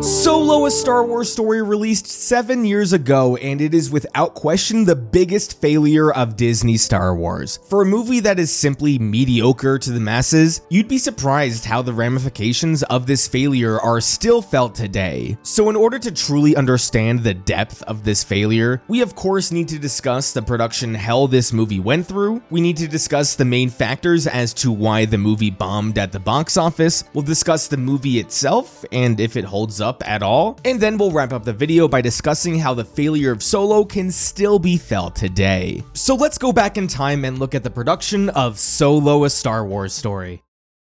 Solo, a Star Wars story released 7 years ago, and it is without question the biggest failure of Disney Star Wars. For a movie that is simply mediocre to the masses, you'd be surprised how the ramifications of this failure are still felt today. So in order to truly understand the depth of this failure, we of course need to discuss the production hell this movie went through, we need to discuss the main factors as to why the movie bombed at the box office, we'll discuss the movie itself and if it holds up at all, and then we'll wrap up the video by discussing how the failure of Solo can still be felt today. So let's go back in time and look at the production of Solo, a Star Wars story.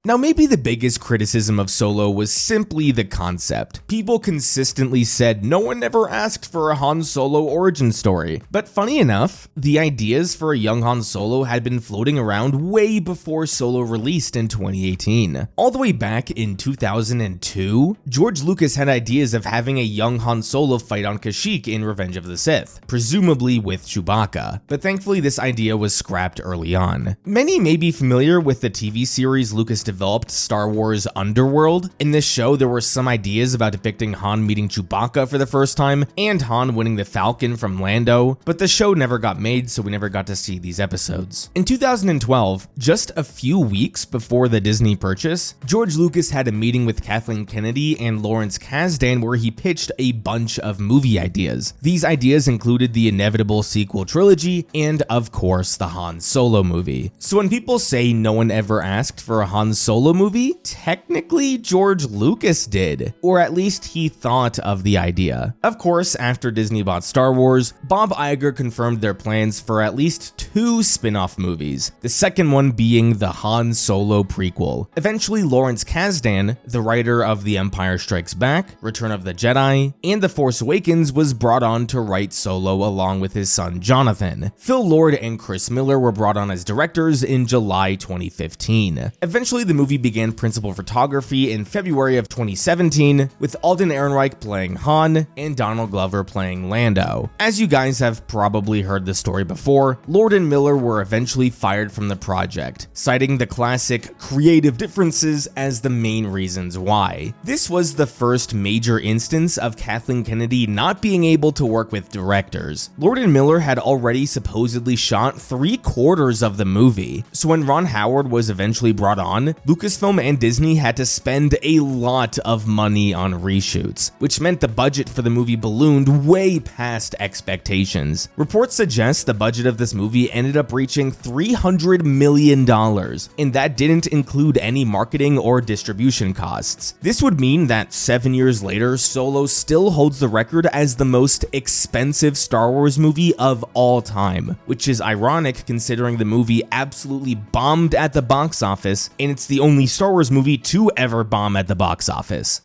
Now, maybe the biggest criticism of Solo was simply the concept. People consistently said no one ever asked for a Han Solo origin story. But funny enough, the ideas for a young Han Solo had been floating around way before Solo released in 2018. All the way back in 2002, George Lucas had ideas of having a young Han Solo fight on Kashyyyk in Revenge of the Sith, presumably with Chewbacca. But thankfully, this idea was scrapped early on. Many may be familiar with the TV series Lucas developed, Star Wars Underworld. In this show, there were some ideas about depicting Han meeting Chewbacca for the first time, and Han winning the Falcon from Lando, but the show never got made, so we never got to see these episodes. In 2012, just a few weeks before the Disney purchase, George Lucas had a meeting with Kathleen Kennedy and Lawrence Kasdan where he pitched a bunch of movie ideas. These ideas included the inevitable sequel trilogy, and of course, the Han Solo movie. So when people say no one ever asked for a Han Solo movie, technically George Lucas did, or at least he thought of the idea. Of course, after Disney bought Star Wars, Bob Iger confirmed their plans for at least 2 spin-off movies, the second one being the Han Solo prequel. Eventually, Lawrence Kasdan, the writer of The Empire Strikes Back, Return of the Jedi, and The Force Awakens, was brought on to write Solo along with his son Jonathan. Phil Lord and Chris Miller were brought on as directors in July 2015. Eventually, the movie began principal photography in February of 2017, with Alden Ehrenreich playing Han and Donald Glover playing Lando. As you guys have probably heard the story before, Lord and Miller were eventually fired from the project, citing the classic creative differences as the main reasons why. This was the first major instance of Kathleen Kennedy not being able to work with directors. Lord and Miller had already supposedly shot 3/4 of the movie, so when Ron Howard was eventually brought on, Lucasfilm and Disney had to spend a lot of money on reshoots, which meant the budget for the movie ballooned way past expectations. Reports suggest the budget of this movie ended up reaching $300 million, and that didn't include any marketing or distribution costs. This would mean that 7 years later, Solo still holds the record as the most expensive Star Wars movie of all time, which is ironic considering the movie absolutely bombed at the box office, and it's the only Star Wars movie to ever bomb at the box office.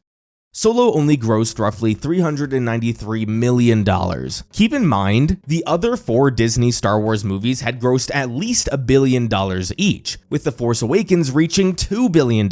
Solo only grossed roughly $393 million. Keep in mind, the other 4 Disney Star Wars movies had grossed at least $1 billion each, with The Force Awakens reaching $2 billion.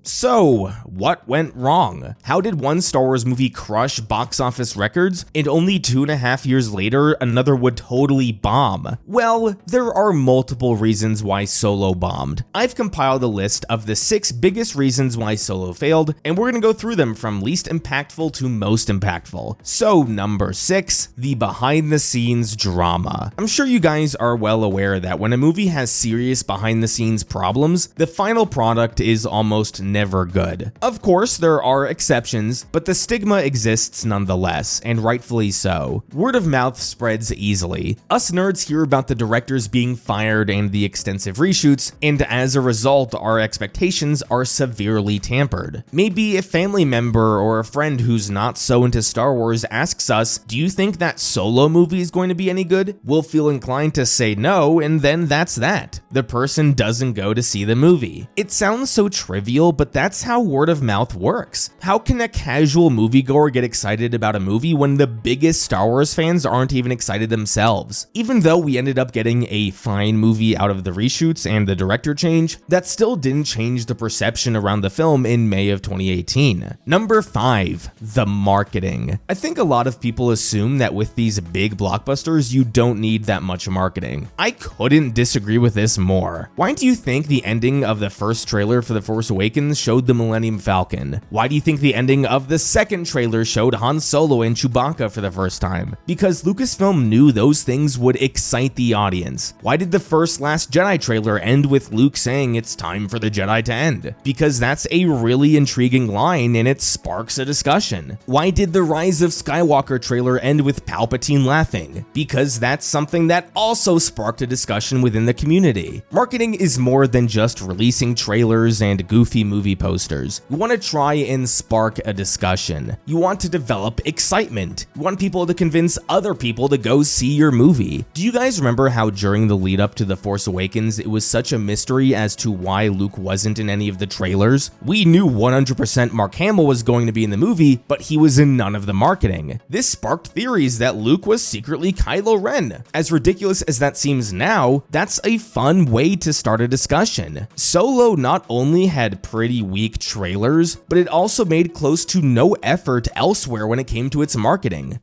So, what went wrong? How did one Star Wars movie crush box office records, and only 2.5 years later, another would totally bomb? Well, there are multiple reasons why Solo bombed. I've compiled a list of the 6 biggest reasons why Solo failed, and we're gonna go through them from least impactful to most impactful. So number 6, the behind the scenes drama. I'm sure you guys are well aware that when a movie has serious behind the scenes problems, the final product is almost never good. Of course, there are exceptions, but the stigma exists nonetheless, and rightfully so. Word of mouth spreads easily. Us nerds hear about the directors being fired and the extensive reshoots, and as a result, our expectations are severely tampered. Maybe a family member or a friend who's not so into Star Wars asks us, do you think that Solo movie is going to be any good? We'll feel inclined to say no, and then that's that. The person doesn't go to see the movie. It sounds so trivial, but that's how word of mouth works. How can a casual moviegoer get excited about a movie when the biggest Star Wars fans aren't even excited themselves? Even though we ended up getting a fine movie out of the reshoots and the director change, that still didn't change the perception around the film in May of 2018. Number Number 5, the marketing. I think a lot of people assume that with these big blockbusters, you don't need that much marketing. I couldn't disagree with this more. Why do you think the ending of the first trailer for The Force Awakens showed the Millennium Falcon? Why do you think the ending of the second trailer showed Han Solo and Chewbacca for the first time? Because Lucasfilm knew those things would excite the audience. Why did the first Last Jedi trailer end with Luke saying it's time for the Jedi to end? Because that's a really intriguing line and it sparks a discussion. Why did the Rise of Skywalker trailer end with Palpatine laughing? Because that's something that also sparked a discussion within the community. Marketing is more than just releasing trailers and goofy movie posters. You want to try and spark a discussion. You want to develop excitement. You want people to convince other people to go see your movie. Do you guys remember how during the lead up to The Force Awakens, it was such a mystery as to why Luke wasn't in any of the trailers? We knew 100% Mark Hamill was going to be in the movie, but he was in none of the marketing. This sparked theories that Luke was secretly Kylo Ren. As ridiculous as that seems now, that's a fun way to start a discussion. Solo not only had pretty weak trailers, but it also made close to no effort elsewhere when it came to its marketing.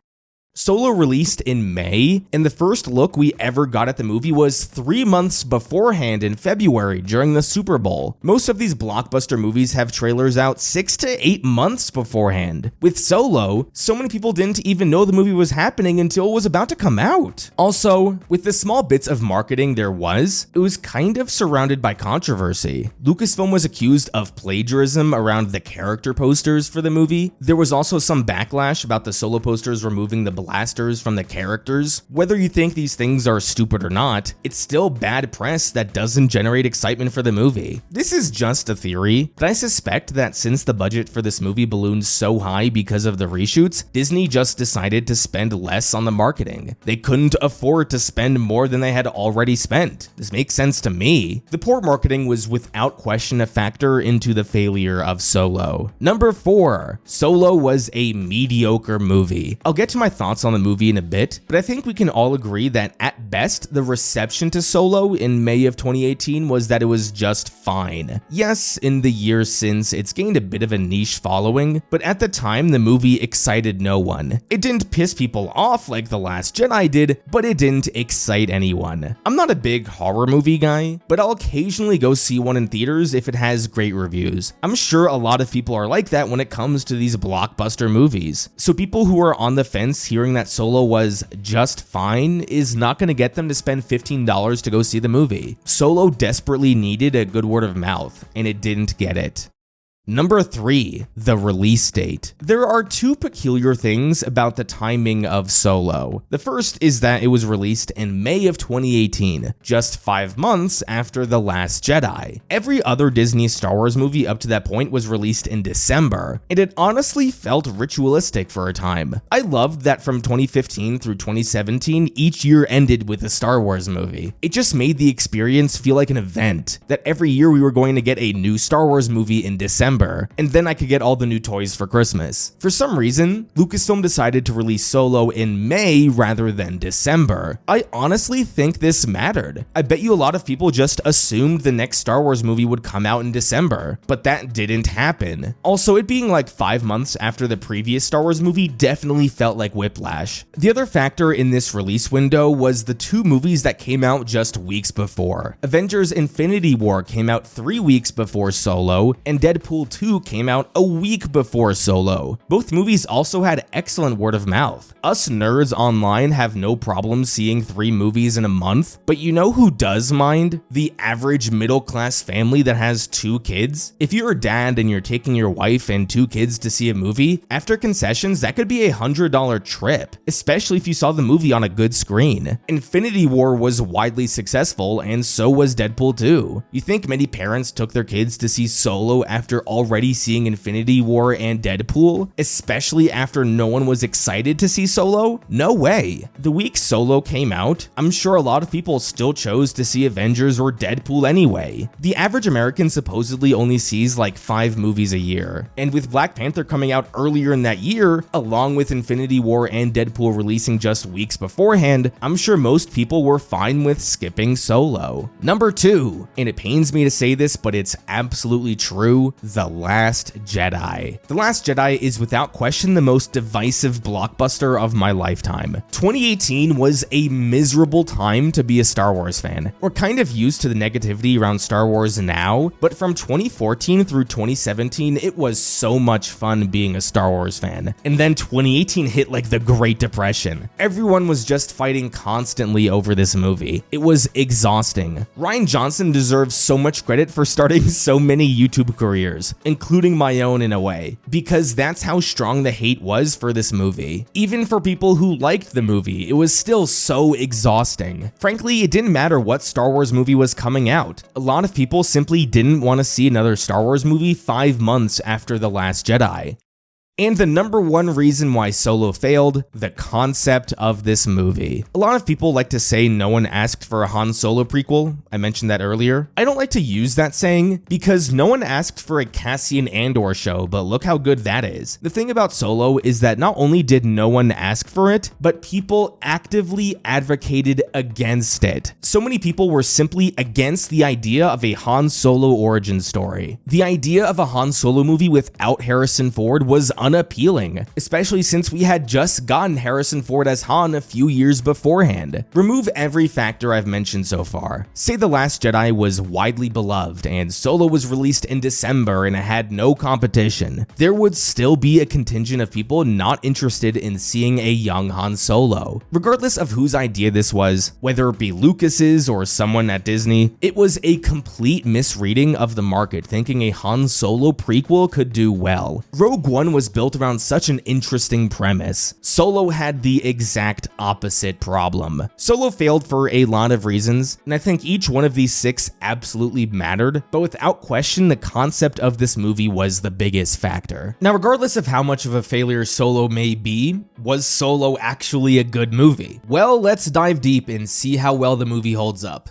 Solo released in May, and the first look we ever got at the movie was 3 months beforehand in February during the Super Bowl. Most of these blockbuster movies have trailers out 6 to 8 months beforehand. With Solo, so many people didn't even know the movie was happening until it was about to come out. Also, with the small bits of marketing there was, it was kind of surrounded by controversy. Lucasfilm was accused of plagiarism around the character posters for the movie. There was also some backlash about the Solo posters removing the blasters from the characters. Whether you think these things are stupid or not, it's still bad press that doesn't generate excitement for the movie. This is just a theory, but I suspect that since the budget for this movie ballooned so high because of the reshoots, Disney just decided to spend less on the marketing. They couldn't afford to spend more than they had already spent. This makes sense to me. The poor marketing was without question a factor into the failure of Solo. Number 4, Solo was a mediocre movie. I'll get to my thoughts on the movie in a bit, but I think we can all agree that at best, the reception to Solo in May of 2018 was that it was just fine. Yes, in the years since, it's gained a bit of a niche following, but at the time, the movie excited no one. It didn't piss people off like The Last Jedi did, but it didn't excite anyone. I'm not a big horror movie guy, but I'll occasionally go see one in theaters if it has great reviews. I'm sure a lot of people are like that when it comes to these blockbuster movies. So people who are on the fence hearing that Solo was just fine is not going to get them to spend $15 to go see the movie. Solo desperately needed a good word of mouth, and it didn't get it. Number 3, the release date. There are two peculiar things about the timing of Solo. The first is that it was released in May of 2018, just 5 months after The Last Jedi. Every other Disney Star Wars movie up to that point was released in December, and it honestly felt ritualistic for a time. I loved that from 2015 through 2017, each year ended with a Star Wars movie. It just made the experience feel like an event, that every year we were going to get a new Star Wars movie in December, and then I could get all the new toys for Christmas. For some reason, Lucasfilm decided to release Solo in May rather than December. I honestly think this mattered. I bet you a lot of people just assumed the next Star Wars movie would come out in December, but that didn't happen. Also, it being like 5 months after the previous Star Wars movie definitely felt like whiplash. The other factor in this release window was the two movies that came out just weeks before. Avengers: Infinity War came out 3 weeks before Solo, and Deadpool 2 came out a week before Solo. Both movies also had excellent word of mouth. Us nerds online have no problem seeing 3 movies in a month, but you know who does mind? The average middle-class family that has 2 kids. If you're a dad and you're taking your wife and 2 kids to see a movie, after concessions, that could be a $100 trip, especially if you saw the movie on a good screen. Infinity War was widely successful, and so was Deadpool 2. You think many parents took their kids to see Solo after already seeing Infinity War and Deadpool, especially after no one was excited to see Solo? No way. The week Solo came out, I'm sure a lot of people still chose to see Avengers or Deadpool anyway. The average American supposedly only sees like 5 movies a year, and with Black Panther coming out earlier in that year, along with Infinity War and Deadpool releasing just weeks beforehand, I'm sure most people were fine with skipping Solo. Number 2, and it pains me to say this, but it's absolutely true, the The Last Jedi. The Last Jedi is without question the most divisive blockbuster of my lifetime. 2018 was a miserable time to be a Star Wars fan. We're kind of used to the negativity around Star Wars now, but from 2014 through 2017, it was so much fun being a Star Wars fan. And then 2018 hit like the Great Depression. Everyone was just fighting constantly over this movie. It was exhausting. Rian Johnson deserves so much credit for starting so many YouTube careers, including my own in a way, because that's how strong the hate was for this movie. Even for people who liked the movie, it was still so exhausting. Frankly, it didn't matter what Star Wars movie was coming out. A lot of people simply didn't want to see another Star Wars movie 5 months after The Last Jedi. And the number one reason why Solo failed, the concept of this movie. A lot of people like to say no one asked for a Han Solo prequel. I mentioned that earlier. I don't like to use that saying because no one asked for a Cassian Andor show, but look how good that is. The thing about Solo is that not only did no one ask for it, but people actively advocated against it. So many people were simply against the idea of a Han Solo origin story. The idea of a Han Solo movie without Harrison Ford was unappealing, especially since we had just gotten Harrison Ford as Han a few years beforehand. Remove every factor I've mentioned so far. Say The Last Jedi was widely beloved and Solo was released in December and it had no competition. There would still be a contingent of people not interested in seeing a young Han Solo. Regardless of whose idea this was, whether it be Lucas's or someone at Disney, it was a complete misreading of the market thinking a Han Solo prequel could do well. Rogue One was built around such an interesting premise. Solo had the exact opposite problem. Solo failed for a lot of reasons, and I think each one of these 6 absolutely mattered, but without question, the concept of this movie was the biggest factor. Now, regardless of how much of a failure Solo may be, was Solo actually a good movie? Well, let's dive deep and see how well the movie holds up.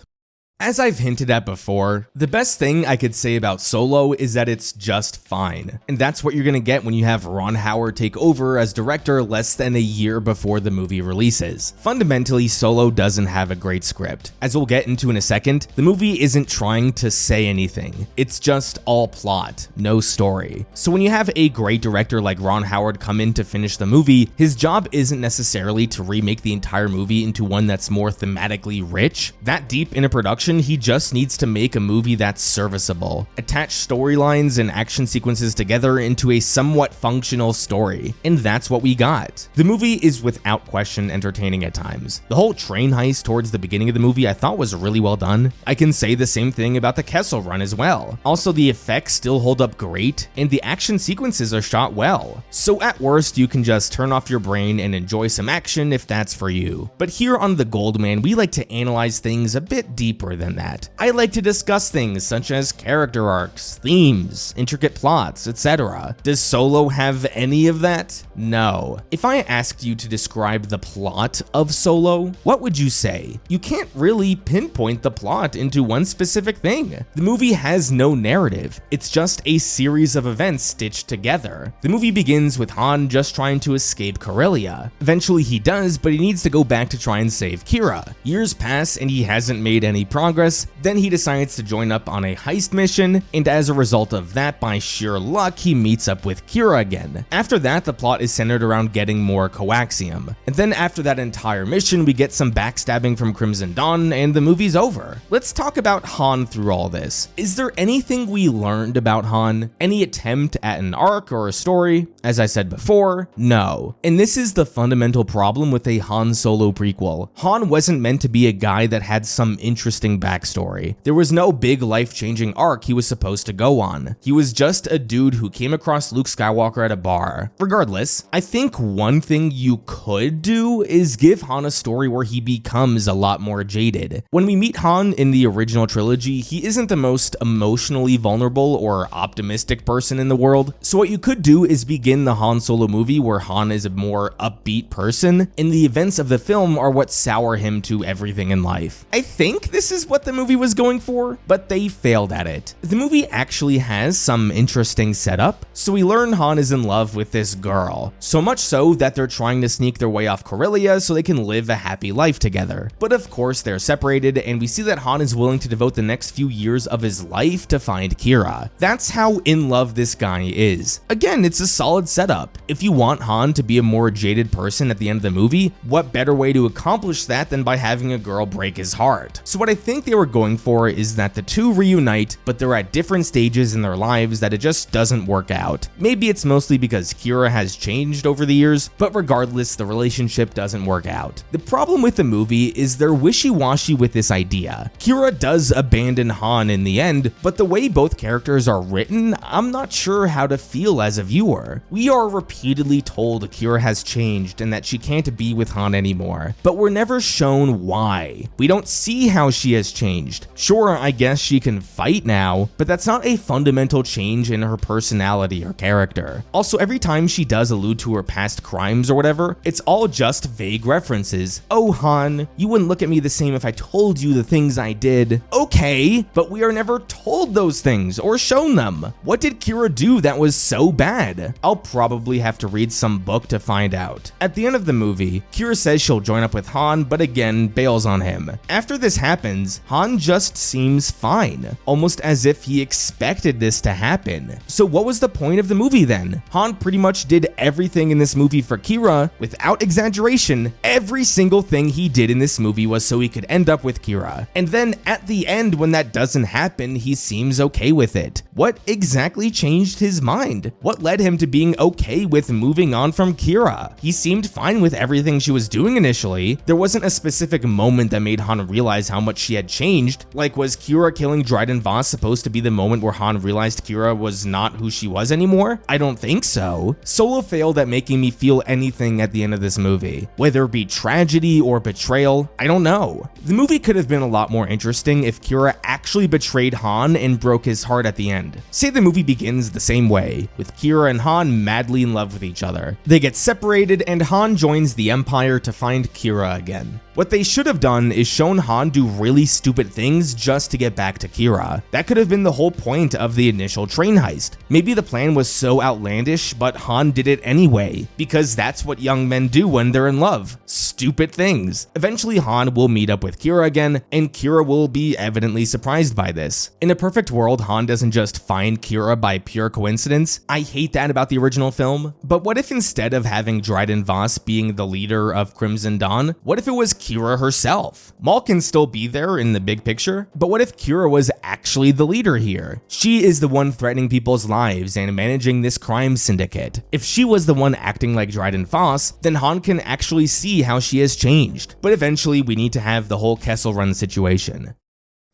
As I've hinted at before, the best thing I could say about Solo is that it's just fine. And that's what you're gonna get when you have Ron Howard take over as director less than a year before the movie releases. Fundamentally, Solo doesn't have a great script. As we'll get into in a second, the movie isn't trying to say anything. It's just all plot, no story. So when you have a great director like Ron Howard come in to finish the movie, his job isn't necessarily to remake the entire movie into one that's more thematically rich. That deep in a production, he just needs to make a movie that's serviceable, attach storylines and action sequences together into a somewhat functional story, and that's what we got. The movie is without question entertaining at times. The whole train heist towards the beginning of the movie I thought was really well done. I can say the same thing about the Kessel Run as well. Also, the effects still hold up great, and the action sequences are shot well. So at worst, you can just turn off your brain and enjoy some action if that's for you. But here on The Goldman, we like to analyze things a bit deeper than that. I like to discuss things such as character arcs, themes, intricate plots, etc. Does Solo have any of that? No. If I asked you to describe the plot of Solo, what would you say? You can't really pinpoint the plot into one specific thing. The movie has no narrative. It's just a series of events stitched together. The movie begins with Han just trying to escape Corellia. Eventually he does, but he needs to go back to try and save Kira. Years pass and he hasn't made any progress. Then he decides to join up on a heist mission, and as a result of that, by sheer luck, he meets up with Kira again. After that, the plot is centered around getting more coaxium. And then after that entire mission, we get some backstabbing from Crimson Dawn, and the movie's over. Let's talk about Han through all this. Is there anything we learned about Han? Any attempt at an arc or a story? As I said before, no. And this is the fundamental problem with a Han Solo prequel. Han wasn't meant to be a guy that had some interesting backstory. There was no big life-changing arc he was supposed to go on. He was just a dude who came across Luke Skywalker at a bar. Regardless, I think one thing you could do is give Han a story where he becomes a lot more jaded. When we meet Han in the original trilogy, he isn't the most emotionally vulnerable or optimistic person in the world. So what you could do is begin the Han Solo movie where Han is a more upbeat person, and the events of the film are what sour him to everything in life. I think this is is what the movie was going for, but they failed at it. The movie actually has some interesting setup. So we learn Han is in love with this girl, so much so that they're trying to sneak their way off Corellia so they can live a happy life together. But of course they're separated, and we see that Han is willing to devote the next few years of his life to find Kira. That's how in love this guy is. Again, it's a solid setup. If you want Han to be a more jaded person at the end of the movie, what better way to accomplish that than by having a girl break his heart? So what I think they were going for is that the two reunite, but they're at different stages in their lives that it just doesn't work out. Maybe it's mostly because Kira has changed over the years, but regardless, the relationship doesn't work out. The problem with the movie is they're wishy-washy with this idea. Kira does abandon Han in the end, but the way both characters are written, I'm not sure how to feel as a viewer. We are repeatedly told Kira has changed and that she can't be with Han anymore, but we're never shown why. We don't see how she has changed. Sure, I guess she can fight now, but that's not a fundamental change in her personality or character. Also, every time she does allude to her past crimes or whatever, it's all just vague references. Oh, Han, you wouldn't look at me the same if I told you the things I did. Okay, but we are never told those things or shown them. What did Kira do that was so bad? I'll probably have to read some book to find out. At the end of the movie, Kira says she'll join up with Han, but again, bails on him. After this happens, Han just seems fine, almost as if he expected this to happen. So what was the point of the movie then? Han pretty much did everything in this movie for Kira. Without exaggeration, every single thing he did in this movie was so he could end up with Kira. And then at the end, when that doesn't happen, he seems okay with it. What exactly changed his mind? What led him to being okay with moving on from Kira? He seemed fine with everything she was doing initially. There wasn't a specific moment that made Han realize how much she had changed. Like, was Kira killing Dryden Voss supposed to be the moment where Han realized Kira was not who she was anymore? I don't think so. Solo failed at making me feel anything at the end of this movie. Whether it be tragedy or betrayal, I don't know. The movie could have been a lot more interesting if Kira actually betrayed Han and broke his heart at the end. Say the movie begins the same way, with Kira and Han madly in love with each other. They get separated and Han joins the Empire to find Kira again. What they should have done is shown Han do really stupid things just to get back to Kira. That could have been the whole point of the initial train heist. Maybe the plan was so outlandish, but Han did it anyway, because that's what young men do when they're in love. Stupid things. Eventually Han will meet up with Kira again, and Kira will be evidently surprised by this. In a perfect world, Han doesn't just find Kira by pure coincidence. I hate that about the original film. But what if instead of having Dryden Voss being the leader of Crimson Dawn, what if it was Kira herself? Maul can still be there in the big picture, but what if Kira was actually the leader here? She is the one threatening people's lives and managing this crime syndicate. If she was the one acting like Dryden Voss, then Han can actually see how she has changed. But eventually we need to have the whole Kessel Run situation.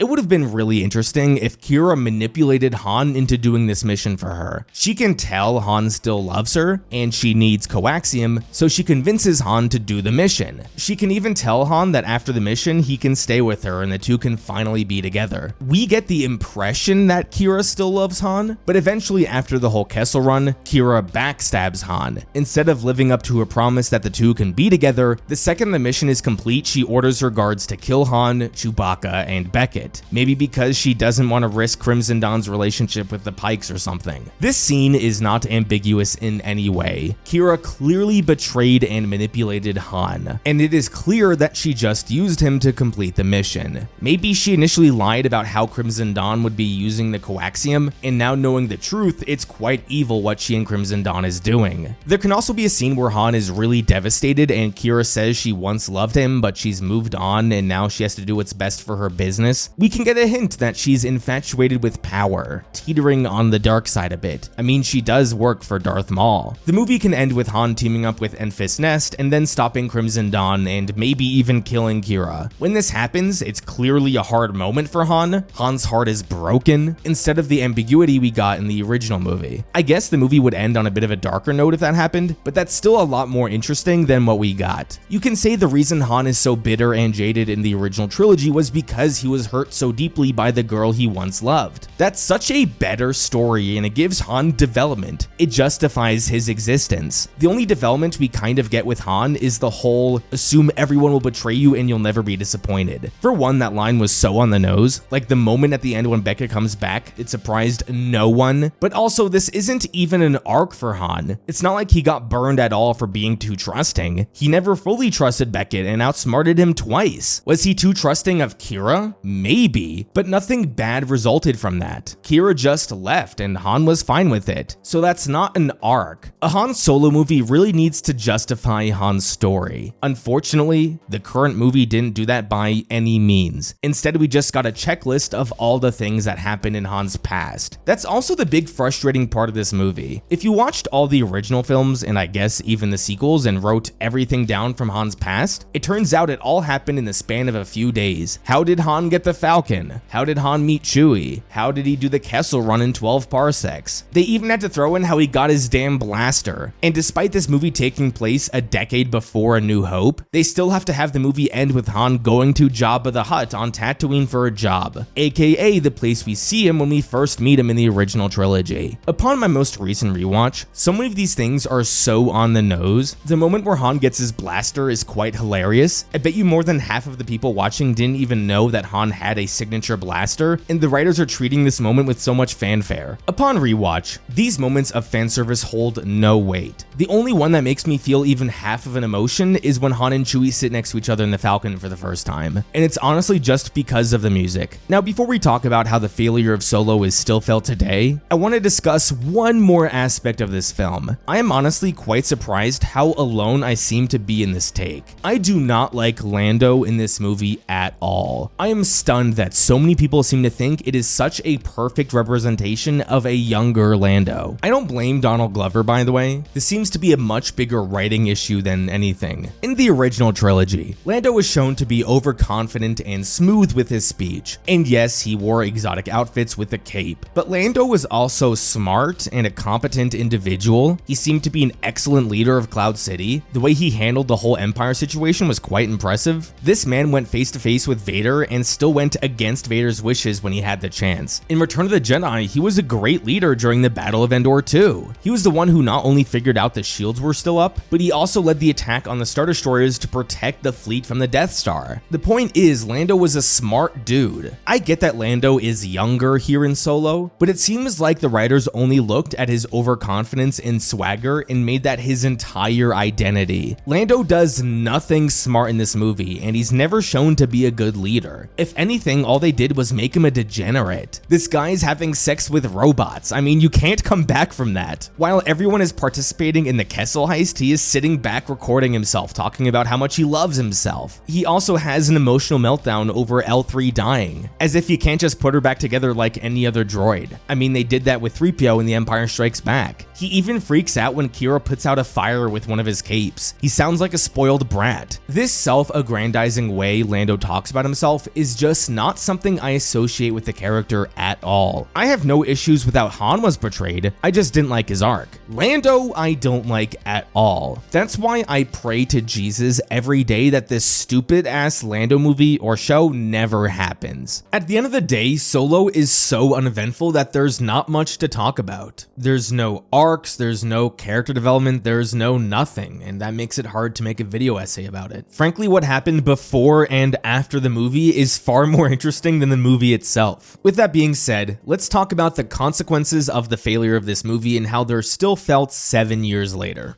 It would have been really interesting if Kira manipulated Han into doing this mission for her. She can tell Han still loves her, and she needs coaxium, so she convinces Han to do the mission. She can even tell Han that after the mission, he can stay with her and the two can finally be together. We get the impression that Kira still loves Han, but eventually after the whole Kessel Run, Kira backstabs Han. Instead of living up to her promise that the two can be together, the second the mission is complete, she orders her guards to kill Han, Chewbacca, and Beckett. Maybe because she doesn't want to risk Crimson Dawn's relationship with the Pikes or something. This scene is not ambiguous in any way. Kira clearly betrayed and manipulated Han, and it is clear that she just used him to complete the mission. Maybe she initially lied about how Crimson Dawn would be using the coaxium, and now knowing the truth, it's quite evil what she and Crimson Dawn is doing. There can also be a scene where Han is really devastated and Kira says she once loved him, but she's moved on and now she has to do what's best for her business. We can get a hint that she's infatuated with power, teetering on the dark side a bit. I mean, she does work for Darth Maul. The movie can end with Han teaming up with Enfys Nest and then stopping Crimson Dawn and maybe even killing Kira. When this happens, it's clearly a hard moment for Han. Han's heart is broken, instead of the ambiguity we got in the original movie. I guess the movie would end on a bit of a darker note if that happened, but that's still a lot more interesting than what we got. You can say the reason Han is so bitter and jaded in the original trilogy was because he was hurt hurt so deeply by the girl he once loved. That's such a better story, and it gives Han development. It justifies his existence. The only development we kind of get with Han is the whole assume everyone will betray you and you'll never be disappointed. For one, that line was so on the nose. Like the moment at the end when Becca comes back, it surprised no one. But also, this isn't even an arc for Han. It's not like he got burned at all for being too trusting. He never fully trusted Beckett and outsmarted him twice. Was he too trusting of Kira? Maybe, but nothing bad resulted from that. Kira just left and Han was fine with it. So that's not an arc. A Han Solo movie really needs to justify Han's story. Unfortunately, the current movie didn't do that by any means. Instead, we just got a checklist of all the things that happened in Han's past. That's also the big frustrating part of this movie. If you watched all the original films, and I guess even the sequels, and wrote everything down from Han's past, it turns out it all happened in the span of a few days. How did Han get the Falcon? How did Han meet Chewie? How did he do the Kessel Run in 12 parsecs? They even had to throw in how he got his damn blaster. And despite this movie taking place a decade before A New Hope, they still have to have the movie end with Han going to Jabba the Hutt on Tatooine for a job, aka the place we see him when we first meet him in the original trilogy. Upon my most recent rewatch, so many of these things are so on the nose. The moment where Han gets his blaster is quite hilarious. I bet you more than half of the people watching didn't even know that Han had a signature blaster, and the writers are treating this moment with so much fanfare. Upon rewatch, these moments of fan service hold no weight. The only one that makes me feel even half of an emotion is when Han and Chewie sit next to each other in the Falcon for the first time, and it's honestly just because of the music. Now, before we talk about how the failure of Solo is still felt today, I want to discuss one more aspect of this film. I am honestly quite surprised how alone I seem to be in this take. I do not like Lando in this movie at all. I am stunned that so many people seem to think it is such a perfect representation of a younger Lando. I don't blame Donald Glover, by the way. This seems to be a much bigger writing issue than anything. In the original trilogy, Lando was shown to be overconfident and smooth with his speech. And yes, he wore exotic outfits with a cape. But Lando was also smart and a competent individual. He seemed to be an excellent leader of Cloud City. The way he handled the whole Empire situation was quite impressive. This man went face to face with Vader and still went against Vader's wishes when he had the chance. In Return of the Jedi, he was a great leader during the Battle of Endor too. He was the one who not only figured out the shields were still up, but he also led the attack on the Star Destroyers to protect the fleet from the Death Star. The point is, Lando was a smart dude. I get that Lando is younger here in Solo, but it seems like the writers only looked at his overconfidence and swagger and made that his entire identity. Lando does nothing smart in this movie, and he's never shown to be a good leader. If anything, all they did was make him a degenerate. This guy's having sex with robots. I mean, you can't come back from that. While everyone is participating in the Kessel heist, he is sitting back recording himself, talking about how much he loves himself. He also has an emotional meltdown over L3 dying, as if you can't just put her back together like any other droid. I mean, they did that with 3PO in The Empire Strikes Back. He even freaks out when Kira puts out a fire with one of his capes. He sounds like a spoiled brat. This self-aggrandizing way Lando talks about himself is just not something I associate with the character at all. I have no issues with how Han was portrayed, I just didn't like his arc. Lando, I don't like at all. That's why I pray to Jesus every day that this stupid-ass Lando movie or show never happens. At the end of the day, Solo is so uneventful that there's not much to talk about. There's no arcs, there's no character development, there's no nothing, and that makes it hard to make a video essay about it. Frankly, what happened before and after the movie is far more interesting than the movie itself. With that being said, let's talk about the consequences of the failure of this movie and how they're still felt 7 years later.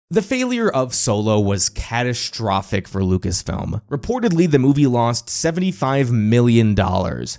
The failure of Solo was catastrophic for Lucasfilm. Reportedly, the movie lost $75 million.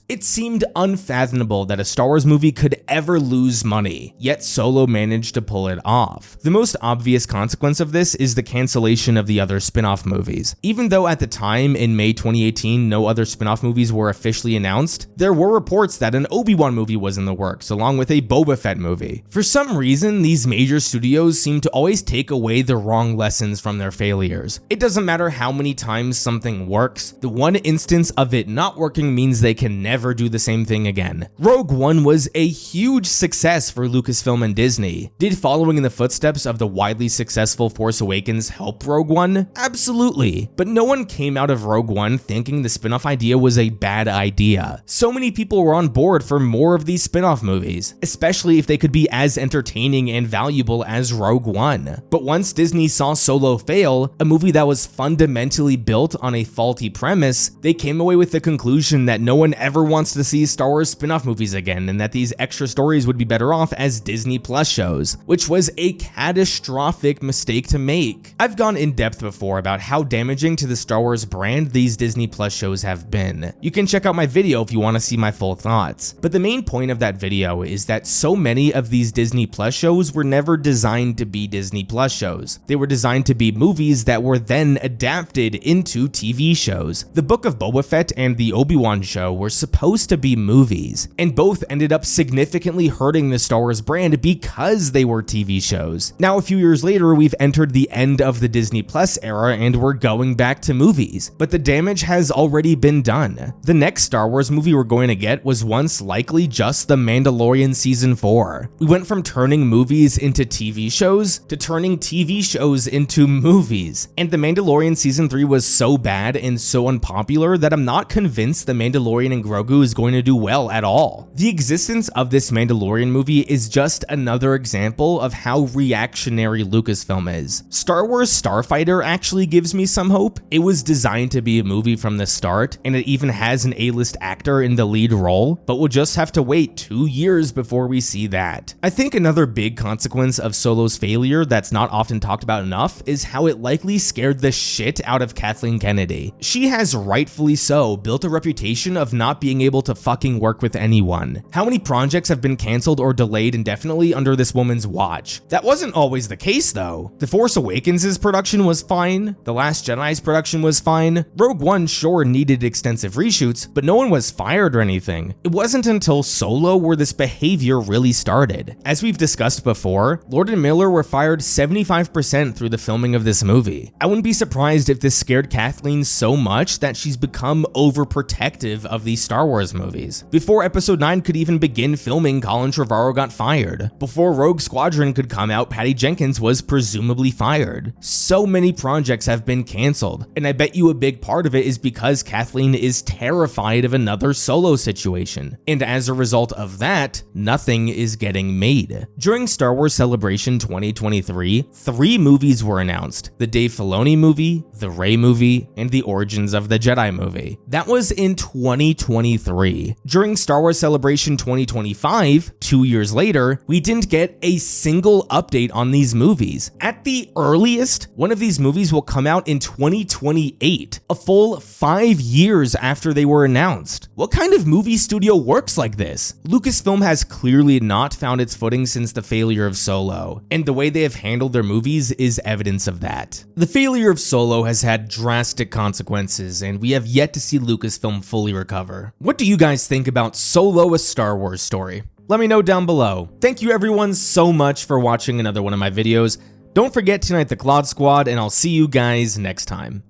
It seemed unfathomable that a Star Wars movie could ever lose money, yet Solo managed to pull it off. The most obvious consequence of this is the cancellation of the other spin-off movies. Even though at the time, in May 2018, no other spin-off movies were officially announced, there were reports that an Obi-Wan movie was in the works, along with a Boba Fett movie. For some reason, these major studios seem to always take away away the wrong lessons from their failures. It doesn't matter how many times something works, the one instance of it not working means they can never do the same thing again. Rogue One was a huge success for Lucasfilm and Disney. Did following in the footsteps of the widely successful Force Awakens help Rogue One? Absolutely. But no one came out of Rogue One thinking the spin-off idea was a bad idea. So many people were on board for more of these spin-off movies, especially if they could be as entertaining and valuable as Rogue One. But once Disney saw Solo fail, a movie that was fundamentally built on a faulty premise, they came away with the conclusion that no one ever wants to see Star Wars spin-off movies again, and that these extra stories would be better off as Disney Plus shows, which was a catastrophic mistake to make. I've gone in depth before about how damaging to the Star Wars brand these Disney Plus shows have been. You can check out my video if you want to see my full thoughts. But the main point of that video is that so many of these Disney Plus shows were never designed to be Disney Plus shows. They were designed to be movies that were then adapted into TV shows. The Book of Boba Fett and the Obi-Wan show were supposed to be movies, and both ended up significantly hurting the Star Wars brand because they were TV shows. Now, a few years later, we've entered the end of the Disney Plus era and we're going back to movies, but the damage has already been done. The next Star Wars movie we're going to get was once likely just The Mandalorian Season 4. We went from turning movies into TV shows to turning TV shows into movies, and The Mandalorian Season 3 was so bad and so unpopular that I'm not convinced The Mandalorian and Grogu is going to do well at all. The existence of this Mandalorian movie is just another example of how reactionary Lucasfilm is. Star Wars Starfighter actually gives me some hope. It was designed to be a movie from the start, and it even has an A-list actor in the lead role, but we'll just have to wait 2 years before we see that. I think another big consequence of Solo's failure that's not often talked about enough is how it likely scared the shit out of Kathleen Kennedy. She has, rightfully so, built a reputation of not being able to fucking work with anyone. How many projects have been canceled or delayed indefinitely under this woman's watch? That wasn't always the case though. The Force Awakens' production was fine, The Last Jedi's production was fine, Rogue One sure needed extensive reshoots, but no one was fired or anything. It wasn't until Solo where this behavior really started. As we've discussed before, Lord and Miller were fired 75% through the filming of this movie. I wouldn't be surprised if this scared Kathleen so much that she's become overprotective of these Star Wars movies. Before Episode 9 could even begin filming, Colin Trevorrow got fired. Before Rogue Squadron could come out, Patty Jenkins was presumably fired. So many projects have been canceled, and I bet you a big part of it is because Kathleen is terrified of another Solo situation, and as a result of that, nothing is getting made. During Star Wars Celebration 2023, 3 movies were announced: the Dave Filoni movie, the Rey movie, and the Origins of the Jedi movie. That was in 2023. During Star Wars Celebration 2025, 2 years later, we didn't get a single update on these movies. At the earliest, one of these movies will come out in 2028, a full 5 years after they were announced. What kind of movie studio works like this? Lucasfilm has clearly not found its footing since the failure of Solo, and the way they have handled their movies is evidence of that. The failure of Solo has had drastic consequences, and we have yet to see Lucasfilm fully recover. What do you guys think about Solo: A Star Wars Story? Let me know down below. Thank you everyone so much for watching another one of my videos. Don't forget to unite the Claude Squad, and I'll see you guys next time.